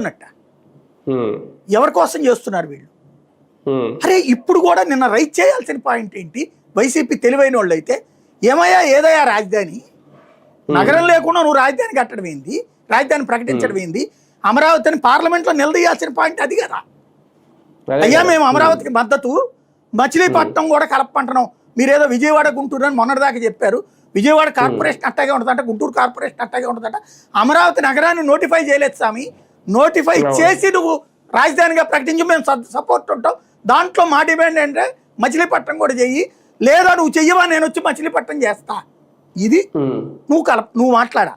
అన్నట్ట ఎవరి కోసం చేస్తున్నారు వీళ్ళు? అరే ఇప్పుడు కూడా నిన్న రైట్ చేయాల్సిన పాయింట్ ఏంటి? వైసీపీ తెలివైన వాళ్ళు అయితే ఏమయ్యా ఏదయ్యా రాజధాని నగరం లేకుండా నువ్వు రాజధాని కట్టడం ఏంది, రాజధాని ప్రకటించడం ఏంది, అమరావతిని పార్లమెంట్లో నిలదీయాల్సిన పాయింట్ అది కదా. అయ్యా మేము అమరావతికి మద్దతు, మచిలీపట్నం కూడా కలపంటున్నాం, మీరేదో విజయవాడ గుంటూరు అని మొన్నటిదాకా చెప్పారు. విజయవాడ కార్పొరేషన్ అట్టాగే ఉంటుందంట, గుంటూరు కార్పొరేషన్ అట్టాగే ఉంటుందంట. అమరావతి నగరాన్ని నోటిఫై చేయలేదు స్వామి, నోటిఫై చేసి నువ్వు రాజధానిగా ప్రకటించి మేము సపోర్ట్ ఉంటాం. దాంట్లో మా డిమాండ్ ఏంటంటే మచిలీపట్నం కూడా చెయ్యి, లేదా నువ్వు చెయ్యవా నేను వచ్చి మచిలీపట్నం చేస్తా. ఇది నువ్వు మాట్లాడా.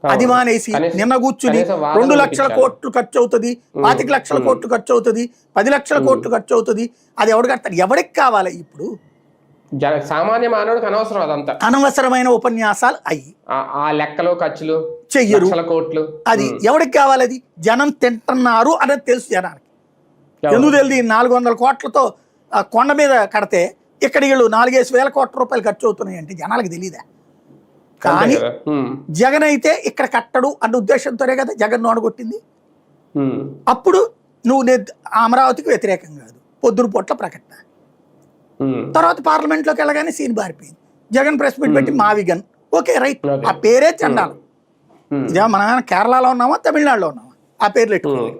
అది మానేసి నిన్న కూర్చుని 2 లక్షల కోట్లు ఖర్చు అవుతుంది, 25 లక్షల కోట్లు ఖర్చు అవుతుంది, 10 లక్షల కోట్లు ఖర్చు అవుతుంది, అది ఎవడు కడతాడు? ఎవరికి కావాలి? ఇప్పుడు సామాన్య మానవుడికి అనవసరం అదంతా. అనవసరమైన ఉపన్యాసాలు అయ్యి ఆ లెక్కలు ఖర్చులు చెయ్యరు. కోట్లు అది ఎవరికి కావాలి? అది జనం తింటున్నారు అనేది తెలుసు జనానికి. ఎందుకు తెలియదు? 400 కోట్లతో కొండ మీద కడితే ఇక్కడ వీళ్ళు 4,000 కోట్ల రూపాయలు ఖర్చు అవుతున్నాయి అంటే జనాలకు తెలియదా? కానీ జగన్ అయితే ఇక్కడ కట్టడు అన్న ఉద్దేశంతోనే కదా జగన్ నోడగొట్టింది. అప్పుడు నువ్వు అమరావతికి వ్యతిరేకం కాదు, పొద్దున పూట్ల ప్రకటన. తర్వాత పార్లమెంట్లోకి వెళ్ళగానే సీన్ బారిపోయింది. జగన్ ప్రెస్ మీట్ పెట్టి మావిగన్, ఓకే రైట్, ఆ పేరే చండాలం. ఇదే మన కేరళలో ఉన్నామా తమిళనాడులో ఉన్నామా ఆ పేర్లు పెట్టుకోవాలి.